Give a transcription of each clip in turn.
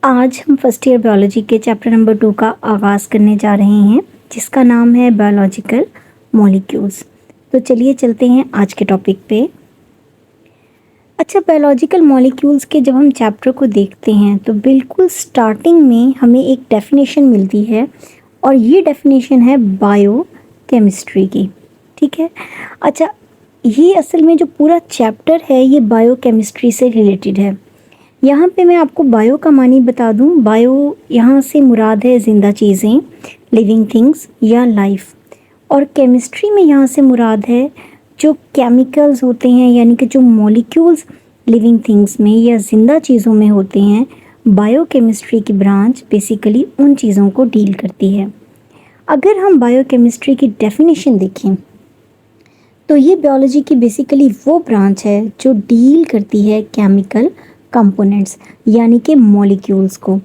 आज हम first year biology के चैप्टर नंबर 2 का आगाज़ करने जा रहे हैं, जिसका नाम है बायोलॉजिकल मॉलिक्यूल्स। तो चलिए चलते हैं आज के टॉपिक पे। अच्छा, बायोलॉजिकल मॉलिक्यूल्स के जब हम चैप्टर को देखते हैं तो बिल्कुल स्टार्टिंग में हमें एक डेफिनेशन मिलती है और ये डेफिनेशन है बायो केमिस्ट्री की। ठीक है। अच्छा, ये असल में जो पूरा चैप्टर है ये बायो केमिस्ट्री से रिलेटेड है। यहाँ पे मैं आपको बायो का मानी बता दूँ। बायो यहाँ से मुराद है ज़िंदा चीज़ें, लिविंग थिंग्स या लाइफ, और केमिस्ट्री में यहाँ से मुराद है जो केमिकल्स होते हैं, यानी कि जो मॉलिक्यूल्स लिविंग थिंग्स में या ज़िंदा चीज़ों में होते हैं। बायो केमिस्ट्री की ब्रांच बेसिकली उन चीज़ों को डील करती है। अगर हम बायो केमिस्ट्री की डेफिनेशन देखें तो ये बायोलॉजी की बेसिकली वो ब्रांच है जो डील करती है केमिकल कंपोनेंट्स यानी कि मॉलिक्यूल्स को,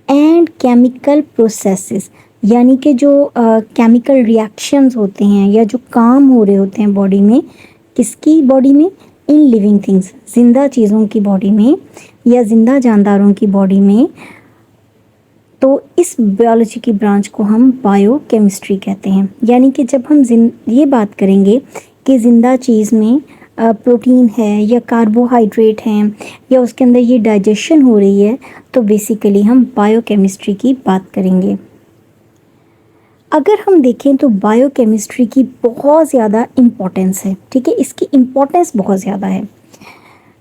एंड केमिकल प्रोसेसेस यानी कि जो केमिकल रिएक्शंस होते हैं या जो काम हो रहे होते हैं बॉडी में, किसकी बॉडी में, इन लिविंग थिंग्स, ज़िंदा चीज़ों की बॉडी में या ज़िंदा जानदारों की बॉडी में। तो इस बायोलॉजी की ब्रांच को हम बायो केमिस्ट्री कहते हैं। यानी कि जब हम ये बात करेंगे कि ज़िंदा चीज़ में प्रोटीन है या कार्बोहाइड्रेट हैं या उसके अंदर ये डाइजेशन हो रही है, तो बेसिकली हम बायोकेमिस्ट्री की बात करेंगे। अगर हम देखें तो बायोकेमिस्ट्री की बहुत ज़्यादा इम्पोर्टेंस है। ठीक है, इसकी इम्पोर्टेंस बहुत ज़्यादा है।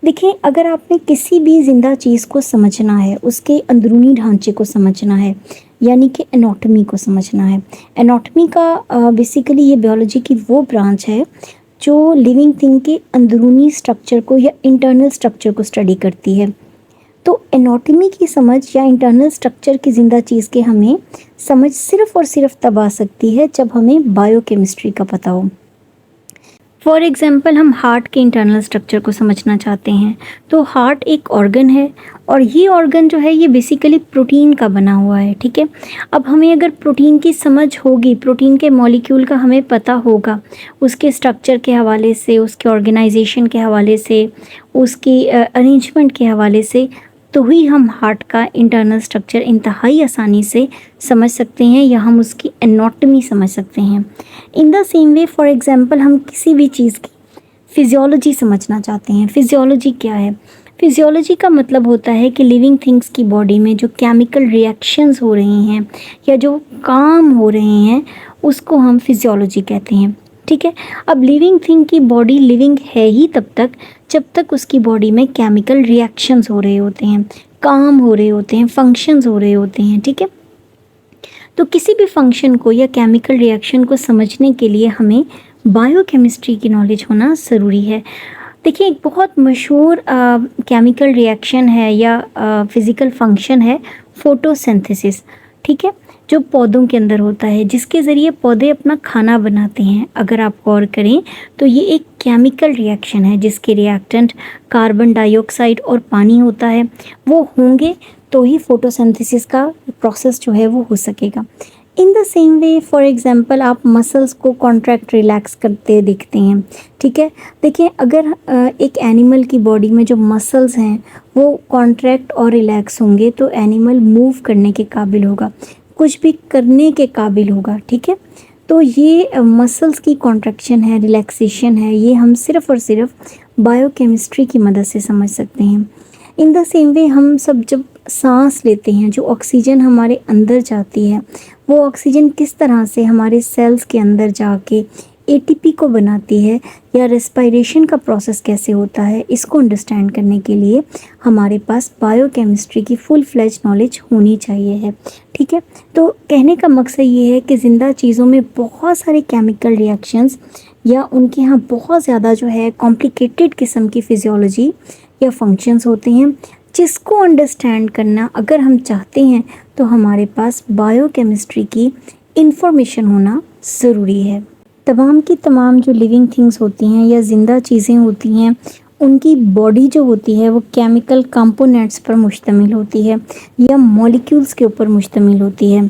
देखिए, अगर आपने किसी भी ज़िंदा चीज़ को समझना है, उसके अंदरूनी ढांचे को समझना है, यानी कि एनाटॉमी को समझना है। एनाटॉमी का बेसिकली ये बायोलॉजी की वो ब्रांच है जो लिविंग थिंग के अंदरूनी स्ट्रक्चर को या इंटरनल स्ट्रक्चर को स्टडी करती है। तो एनाटॉमी की समझ या इंटरनल स्ट्रक्चर की ज़िंदा चीज़ के हमें समझ सिर्फ़ और सिर्फ तब आ सकती है जब हमें बायोकेमिस्ट्री का पता हो। फॉर एग्ज़ाम्पल, हम हार्ट के इंटरनल स्ट्रक्चर को समझना चाहते हैं तो हार्ट एक ऑर्गन है और ये ऑर्गन जो है ये बेसिकली प्रोटीन का बना हुआ है। ठीक है। अब हमें अगर प्रोटीन की समझ होगी, प्रोटीन के मॉलिक्यूल का हमें पता होगा, उसके स्ट्रक्चर के हवाले से, उसके ऑर्गेनाइजेशन के हवाले से, उसकी अरेंजमेंट के हवाले से, तो ही हम हार्ट का इंटरनल स्ट्रक्चर इंतहाई आसानी से समझ सकते हैं या हम उसकी एनाटॉमी समझ सकते हैं। In the same way, for example, हम किसी भी चीज़ की फिजियोलॉजी समझना चाहते हैं। फिजियोलॉजी क्या है? फिजियोलॉजी का मतलब होता है कि लिविंग थिंग्स की बॉडी में जो केमिकल रिएक्शंस हो रहे हैं या जो काम हो रहे हैं उसको हम फिजियोलॉजी कहते हैं। ठीक है। अब लिविंग थिंग की बॉडी लिविंग है ही तब तक जब तक उसकी बॉडी में केमिकल रिएक्शंस हो रहे होते हैं, काम हो रहे होते हैं, फंक्शंस हो रहे होते हैं। ठीक है। तो किसी भी फंक्शन को या केमिकल रिएक्शन को समझने के लिए हमें बायोकेमिस्ट्री की नॉलेज होना ज़रूरी है। देखिए, एक बहुत मशहूर केमिकल रिएक्शन है या फिज़िकल फंक्शन है फोटोसिंथेसिस। ठीक है, जो पौधों के अंदर होता है, जिसके ज़रिए पौधे अपना खाना बनाते हैं। अगर आप गौर करें तो ये एक केमिकल रिएक्शन है जिसके रिएक्टेंट कार्बन डाइऑक्साइड और पानी होता है। वो होंगे तो ही फोटोसिंथेसिस का प्रोसेस जो है वो हो सकेगा। In the same way, for example, आप मसल्स को कॉन्ट्रैक्ट रिलैक्स करते दिखते हैं। ठीक है। देखिए, अगर एक एनिमल की बॉडी में जो मसल्स हैं वो कॉन्ट्रैक्ट और रिलैक्स होंगे तो एनिमल मूव करने के काबिल होगा, कुछ भी करने के काबिल होगा। ठीक है। तो ये मसल्स की कॉन्ट्रैक्शन है, रिलैक्सेशन है, ये हम सिर्फ़ और सिर्फ बायोकेमिस्ट्री की मदद से समझ सकते हैं। इन द सेम वे, हम सब जब सांस लेते हैं, जो ऑक्सीजन हमारे अंदर जाती है, वो ऑक्सीजन किस तरह से हमारे सेल्स के अंदर जाके एटीपी को बनाती है या रेस्पिरेशन का प्रोसेस कैसे होता है, इसको अंडरस्टैंड करने के लिए हमारे पास बायोकेमिस्ट्री की फुल फ्लेज नॉलेज होनी चाहिए है। ठीक है। तो कहने का मकसद ये है कि ज़िंदा चीज़ों में बहुत सारे केमिकल रिएक्शंस या उनके यहाँ बहुत ज़्यादा जो है कॉम्प्लिकेटेड किस्म की फिजियोलॉजी या फंक्शंस होते हैं, जिसको अंडरस्टैंड करना अगर हम चाहते हैं तो हमारे पास बायोकेमिस्ट्री की इंफॉर्मेशन होना ज़रूरी है। तमाम की तमाम जो लिविंग थिंग्स होती हैं या ज़िंदा चीज़ें होती हैं, उनकी बॉडी जो होती है वो केमिकल कंपोनेंट्स पर मुश्तमिल होती है या मॉलिक्यूल्स के ऊपर मुश्तमिल होती है।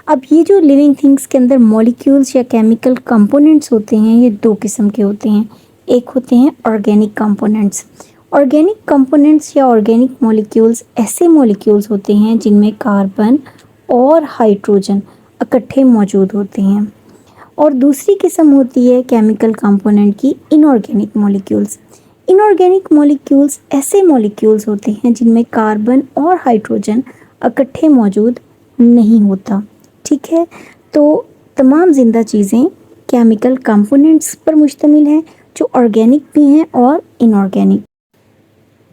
अब ये जो लिविंग थिंग्स के अंदर मॉलिक्यूल्स या केमिकल कंपोनेंट्स होते हैं, ये दो किस्म के होते हैं। एक होते हैं ऑर्गेनिक कंपोनेंट्स ऑर्गेनिक कंपोनेंट्स या ऑर्गेनिक मॉलिक्यूल्स ऐसे मॉलिक्यूल्स होते हैं जिनमें कार्बन और हाइड्रोजन इकट्ठे मौजूद होते हैं। और दूसरी किस्म होती है केमिकल कंपोनेंट की इनऑर्गेनिक मॉलिक्यूल्स। इनऑर्गेनिक मॉलिक्यूल्स ऐसे मॉलिक्यूल्स होते हैं जिनमें कार्बन और हाइड्रोजन इकट्ठे मौजूद नहीं होता। ठीक है, तो तमाम जिंदा चीज़ें केमिकल कंपोनेंट्स पर मुश्तमिल हैं जो ऑर्गेनिक भी हैं और इनऑर्गेनिक।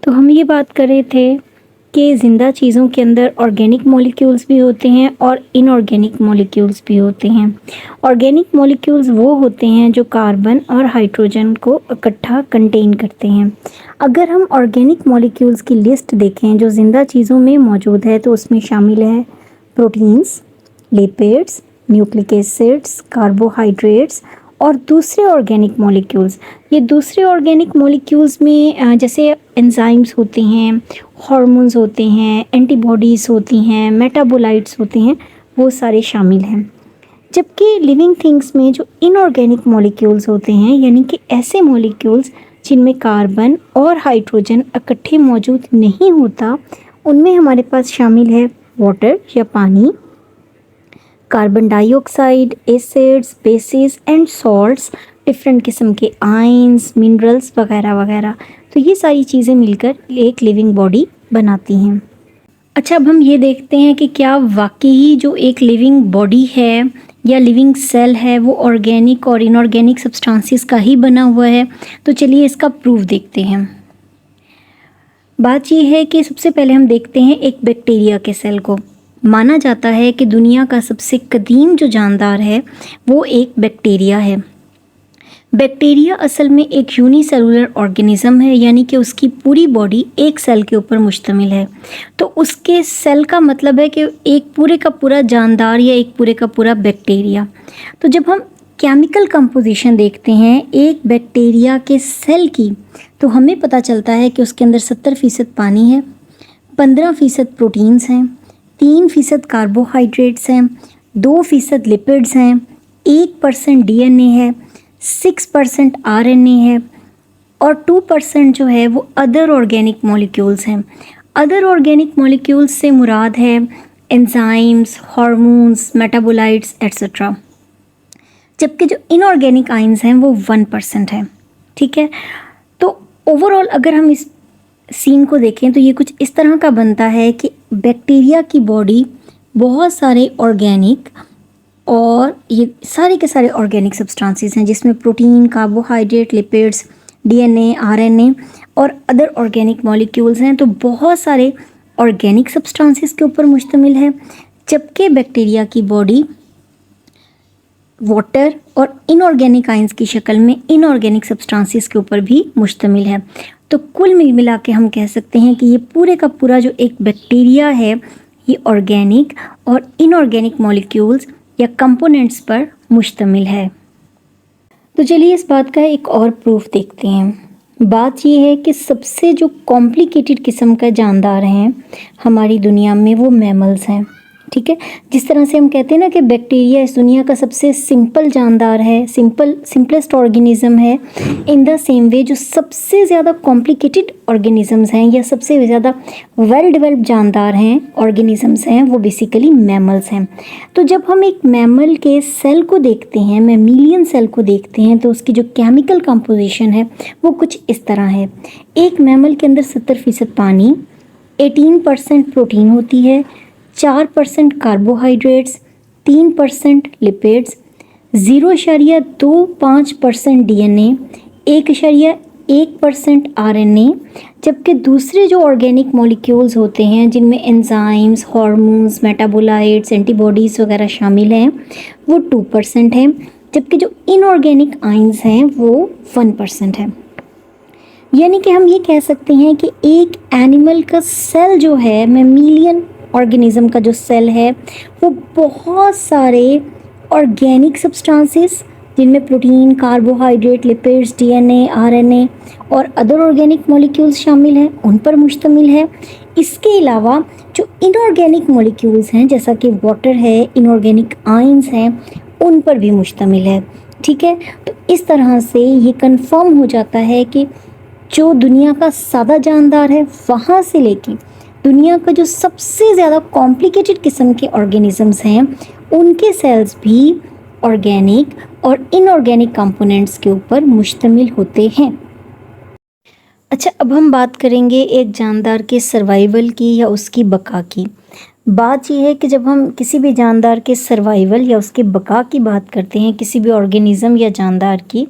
तो हम ये बात कर रहे थे कि ज़िंदा चीज़ों के अंदर ऑर्गेनिक मॉलिक्यूल्स भी होते हैं और इनऑर्गेनिक मॉलिक्यूल्स भी होते हैं। ऑर्गेनिक मॉलिक्यूल्स वो होते हैं जो कार्बन और हाइड्रोजन को इकट्ठा कंटेन करते हैं। अगर हम ऑर्गेनिक मॉलिक्यूल्स की लिस्ट देखें जो ज़िंदा चीज़ों में मौजूद है तो उसमें शामिल है proteins, lipids, nucleic acids, carbohydrates और दूसरे ऑर्गेनिक मॉलिक्यूल्स। ये दूसरे ऑर्गेनिक मॉलिक्यूल्स में जैसे एंजाइम्स होते हैं, हार्मोन्स होते हैं, एंटीबॉडीज़ होती हैं, मेटाबोलाइट्स होते हैं, वो सारे शामिल हैं। जबकि लिविंग थिंग्स में जो इनऑर्गेनिक मॉलिक्यूल्स होते हैं, यानी कि ऐसे मॉलिक्यूल्स जिनमें कार्बन और हाइड्रोजन इकट्ठे मौजूद नहीं होता, उनमें हमारे पास शामिल है वाटर या पानी, carbon dioxide, acids, basis and salts, different किस्म के आयंस, मिनरल्स वगैरह वगैरह। तो ये सारी चीज़ें मिलकर एक लिविंग बॉडी बनाती हैं। अच्छा, अब हम ये देखते हैं कि क्या वाकई जो एक लिविंग बॉडी है या लिविंग सेल है वो ऑर्गेनिक और इनऑर्गेनिक सब्सटेंसेस का ही बना हुआ है। तो चलिए इसका प्रूफ देखते हैं। बात ये है कि सबसे पहले हम देखते हैं एक बैक्टीरिया के सेल को। माना जाता है कि दुनिया का सबसे कदीम जो जानदार है वो एक बैक्टीरिया है। बैक्टीरिया असल में एक यूनिसेलुलर ऑर्गेनिज्म है, यानी कि उसकी पूरी बॉडी एक सेल के ऊपर मुश्तमिल है। तो उसके सेल का मतलब है कि एक पूरे का पूरा जानदार या एक पूरे का पूरा बैक्टीरिया। तो जब हम केमिकल कंपोजिशन देखते हैं एक बैक्टीरिया के सेल की, तो हमें पता चलता है कि उसके अंदर 70% पानी है, 15% प्रोटीन्स हैं, 3% कार्बोहाइड्रेट्स हैं, 2% लिपिड्स हैं, 1% डीएनए है, 6% आरएनए है और 2% जो है वो अदर ऑर्गेनिक मॉलिक्यूल्स हैं। अदर ऑर्गेनिक मॉलिक्यूल्स से मुराद है एंजाइम्स, हार्मोन्स, मेटाबोलाइट्स एट्सेट्रा। जबकि जो इनऑर्गेनिक आयंस हैं वो 1% है। ठीक है, तो ओवरऑल अगर हम इस सीन को देखें तो ये कुछ इस तरह का बनता है कि बैक्टीरिया की बॉडी बहुत सारे ऑर्गेनिक और ये सारे के सारे ऑर्गेनिक सब्सटेंसेस हैं जिसमें protein, carbohydrate, lipids, DNA, RNA और अदर ऑर्गेनिक मॉलिक्यूल्स हैं। तो बहुत सारे ऑर्गेनिक सब्सटेंसेस के ऊपर मुश्तमिल है, जबकि बैक्टीरिया की बॉडी वाटर और इनऑर्गेनिक आयंस की शक्ल में इनऑर्गेनिक सब्सटेंसेस के ऊपर भी मुश्तमिल है। तो कुल मिला के हम कह सकते हैं कि ये पूरे का पूरा जो एक बैक्टीरिया है ये ऑर्गेनिक और इनऑर्गेनिक मॉलिक्यूल्स या कंपोनेंट्स पर मुश्तमिल है। तो चलिए इस बात का एक और प्रूफ देखते हैं। बात ये है कि सबसे जो कॉम्प्लिकेटेड किस्म का जानदार हैं हमारी दुनिया में वो मैमल्स हैं। ठीक है, जिस तरह से हम कहते हैं ना कि बैक्टीरिया इस दुनिया का सबसे सिंपल जानदार है, सिंपलेस्ट ऑर्गेनिज्म है, इन द सेम वे जो सबसे ज़्यादा कॉम्प्लिकेटेड ऑर्गेनिजम्स हैं या सबसे ज़्यादा वेल डेवलप्ड जानदार हैं ऑर्गेनिजम्स हैं वो बेसिकली मैमल्स हैं। तो जब हम एक मैमल के सेल को देखते हैं, मैमीलियन सेल को देखते हैं, तो उसकी जो केमिकल कंपोजिशन है वो कुछ इस तरह है। एक मैमल के अंदर 70% पानी, 18% प्रोटीन होती है, 4% कार्बोहाइड्रेट्स, 3% लिपिड्स, 0.25% डीएनए, 1.1% आरएनए। जबकि दूसरे जो ऑर्गेनिक मॉलिक्यूल्स होते हैं जिनमें एंजाइम्स, हार्मोन्स, मेटाबोलाइट्स, एंटीबॉडीज़ वगैरह शामिल हैं वो 2% हैं, जबकि जो इनऑर्गेनिक आयंस हैं वो 1% है। यानी कि हम ये कह सकते हैं कि एक एनिमल का सेल जो है, मैमीलियन ऑर्गेनिज्म का जो सेल है वो बहुत सारे ऑर्गेनिक सब्सटेंसेस जिनमें protein, carbohydrate, lipids, DNA, RNA और अदर ऑर्गेनिक मॉलिक्यूल्स शामिल हैं उन पर मुश्तमिल है। इसके अलावा जो इनऑर्गेनिक मॉलिक्यूल्स हैं जैसा कि वाटर है, इनऑर्गेनिक आयंस हैं, उन पर भी मुश्तमिल है। ठीक है, तो इस तरह से ये कंफर्म हो जाता है कि जो दुनिया का सादा जानदार है वहाँ से लेके दुनिया का जो सबसे ज़्यादा कॉम्प्लिकेटेड किस्म के ऑर्गेनिजम्स हैं उनके सेल्स भी ऑर्गेनिक और इनऑर्गेनिक कंपोनेंट्स के ऊपर मुश्तमिल होते हैं। अच्छा, अब हम बात करेंगे एक जानदार के सर्वाइवल की या उसकी बका की। बात यह है कि जब हम किसी भी जानदार के सर्वाइवल या उसके बका की बात करते हैं, किसी भी ऑर्गेनिज़म या जानदार की,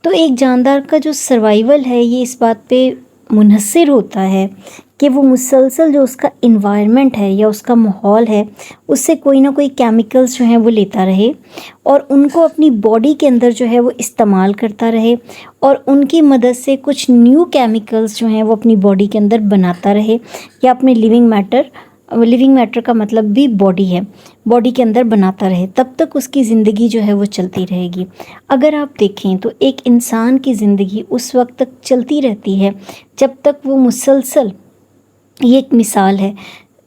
तो एक जानदार का जो सर्वाइवल है ये इस बात पे मुनहसर होता है कि वो मुसलसल जो उसका इन्वायरमेंट है या उसका माहौल है उससे कोई ना कोई केमिकल्स जो हैं वो लेता रहे और उनको अपनी बॉडी के अंदर जो है वो इस्तेमाल करता रहे और उनकी मदद से कुछ न्यू केमिकल्स जो हैं वो अपनी बॉडी के अंदर बनाता रहे या अपने लिविंग मैटर का मतलब भी बॉडी है, बॉडी के अंदर बनाता रहे, तब तक उसकी ज़िंदगी जो है वो चलती रहेगी। अगर आप देखें तो एक इंसान की ज़िंदगी उस वक्त तक चलती रहती है जब तक वो मुसलसल, ये एक मिसाल है,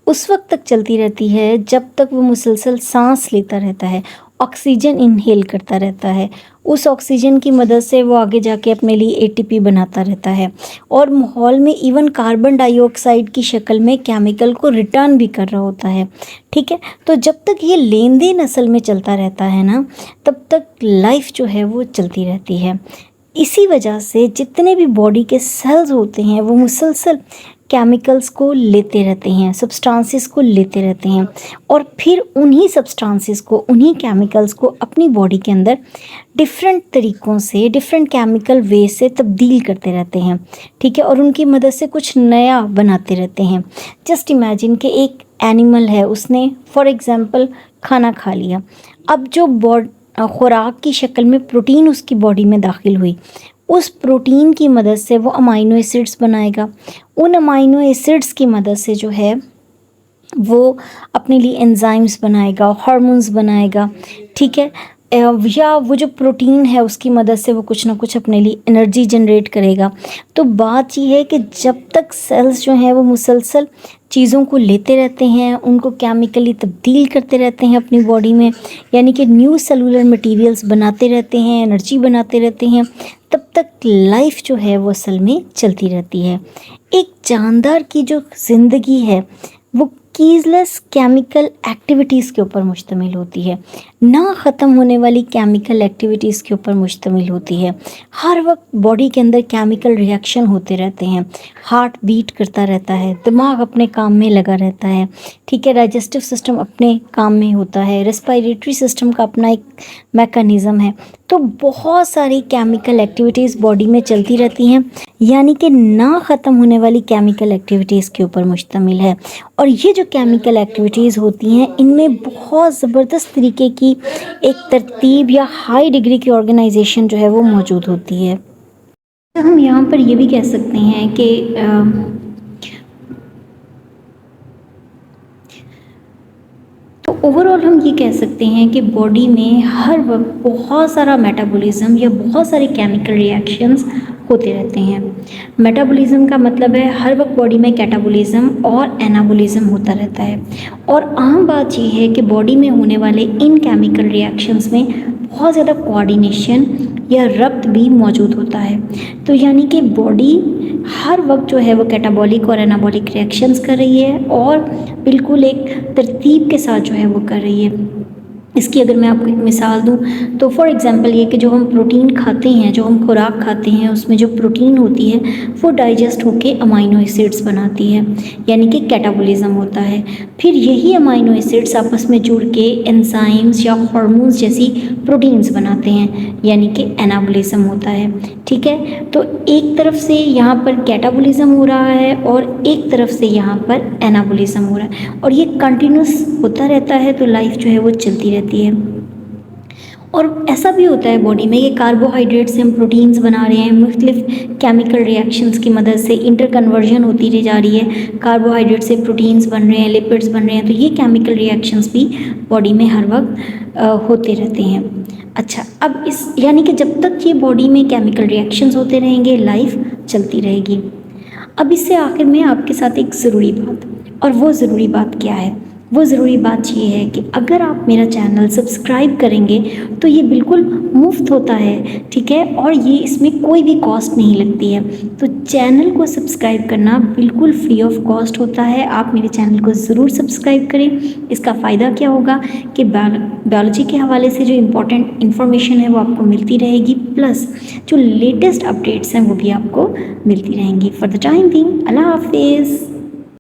उस वक्त तक चलती रहती है जब तक वो मुसलसल सांस लेता रहता है, ऑक्सीजन इनहेल करता रहता है। उस ऑक्सीजन की मदद से वो आगे जाके अपने लिए एटीपी बनाता रहता है और माहौल में इवन कार्बन डाइऑक्साइड की शक्ल में केमिकल को रिटर्न भी कर रहा होता है। ठीक है, तो जब तक ये लेन देन असल में चलता रहता है ना, तब तक लाइफ जो है वो चलती रहती है। इसी वजह से जितने भी बॉडी के सेल्स होते हैं वो मुसलसल केमिकल्स को लेते रहते हैं, सब्सटेंसेस को लेते रहते हैं और फिर उन्हीं सब्सटेंसेस को, उन्हीं केमिकल्स को अपनी बॉडी के अंदर डिफरेंट तरीक़ों से, डिफरेंट केमिकल वे से तब्दील करते रहते हैं। ठीक है, और उनकी मदद से कुछ नया बनाते रहते हैं। जस्ट इमेजिन कि एक एनिमल है, उसने फॉर एग्ज़ाम्पल खाना खा लिया, अब जो खुराक की शक्ल में प्रोटीन उसकी बॉडी में दाखिल हुई, उस प्रोटीन की मदद से वो अमाइनो एसिड्स बनाएगा। उन अमाइनो एसिड्स की मदद से जो है वो अपने लिए एंजाइम्स बनाएगा, हार्मोन्स बनाएगा। ठीक है, या वो जो प्रोटीन है उसकी मदद से वो कुछ ना कुछ अपने लिए एनर्जी जनरेट करेगा। तो बात ये है कि जब तक सेल्स जो हैं वो मुसलसल चीज़ों को लेते रहते हैं, उनको केमिकली तब्दील करते रहते हैं अपनी बॉडी में, यानी कि न्यू सेलुलर मटेरियल्स बनाते रहते हैं, एनर्जी बनाते रहते हैं, तब तक लाइफ जो है वो असल में चलती रहती है। एक जानदार की जो ज़िंदगी है वो कीज़लेस केमिकल एक्टिविटीज़ के ऊपर मुश्तमिल होती है, ना ख़त्म होने वाली केमिकल एक्टिविटीज़ के ऊपर मुश्तमिल होती है। हर वक्त बॉडी के अंदर केमिकल रिएक्शन होते रहते हैं, हार्ट बीट करता रहता है, दिमाग अपने काम में लगा रहता है। ठीक है, डाइजेस्टिव सिस्टम अपने काम में होता है, रेस्पिरेटरी सिस्टम का अपना एक मैकेनिज़्म है। तो बहुत सारी केमिकल एक्टिविटीज़ बॉडी में चलती रहती हैं, यानी कि ना ख़त्म होने वाली केमिकल एक्टिविटीज़ के ऊपर मुश्तमिल है। और ये जो केमिकल एक्टिविटीज़ होती हैं इनमें बहुत ज़बरदस्त तरीके की एक तरतीब या हाई डिग्री की ऑर्गेनाइजेशन जो है वो मौजूद होती है। तो हम यहाँ पर ये भी कह सकते हैं कि ओवरऑल हम ये कह सकते हैं कि बॉडी में हर वक्त बहुत सारा मेटाबॉलिज्म या बहुत सारे केमिकल रिएक्शंस होते रहते हैं। मेटाबॉलिज्म का मतलब है हर वक्त बॉडी में कैटाबॉलिज्म और एनाबॉलिज्म होता रहता है। और आम बात यह है कि बॉडी में होने वाले इन केमिकल रिएक्शंस में बहुत ज़्यादा कोऑर्डिनेशन या रब्त भी मौजूद होता है। तो यानी कि बॉडी हर वक्त जो है वो कैटाबॉलिक और एनाबॉलिक रिएक्शंस कर रही है और बिल्कुल एक तरतीब के साथ जो है वो कर रही है। इसकी अगर मैं आपको एक मिसाल दूं तो फॉर एग्ज़ाम्पल ये कि जो हम प्रोटीन खाते हैं, जो हम खुराक खाते हैं, उसमें जो प्रोटीन होती है वो डाइजेस्ट होके अमाइनो एसिड्स बनाती है, यानी कि कैटाबॉलिज्म होता है। फिर यही अमाइनो एसिड्स आपस में जुड़ के एंजाइम्स या हार्मोन्स जैसी प्रोटीन्स बनाते हैं, यानी कि एनाबॉलिज्म होता है। ठीक है, तो एक तरफ से यहाँ पर कैटाबॉलिज्म हो रहा है और एक तरफ से यहाँ पर एनाबॉलिज्म हो रहा है और ये कंटिन्यूस होता रहता है, तो लाइफ जो है वो चलती रहती है। और ऐसा भी होता है बॉडी में कि कार्बोहाइड्रेट से हम प्रोटीन्स बना रहे हैं, मुख्तलिफ केमिकल रिएक्शंस की मदद से इंटर कन्वर्जन होती रही जा रही है, कार्बोहाइड्रेट से प्रोटीन्स बन रहे हैं, लिपिड्स बन रहे हैं, तो ये केमिकल रिएक्शंस भी बॉडी में हर वक्त होते रहते हैं। अच्छा, अब इस यानी कि जब तक ये बॉडी में केमिकल रिएक्शंस होते रहेंगे लाइफ चलती रहेगी। अब इससे आखिर में आपके साथ एक ज़रूरी बात, और वो ज़रूरी बात क्या है? वो ज़रूरी बात ये है कि अगर आप मेरा चैनल सब्सक्राइब करेंगे तो ये बिल्कुल मुफ्त होता है, ठीक है, और ये इसमें कोई भी कॉस्ट नहीं लगती है। तो चैनल को सब्सक्राइब करना बिल्कुल फ्री ऑफ कॉस्ट होता है। आप मेरे चैनल को ज़रूर सब्सक्राइब करें। इसका फ़ायदा क्या होगा कि बायोलॉजी के हवाले से जो इम्पोर्टेंट इन्फॉर्मेशन है वो आपको मिलती रहेगी, प्लस जो लेटेस्ट अपडेट्स हैं वो भी आपको मिलती रहेंगी। फॉर द टाइम बीइंग, अल्लाह हाफिज़।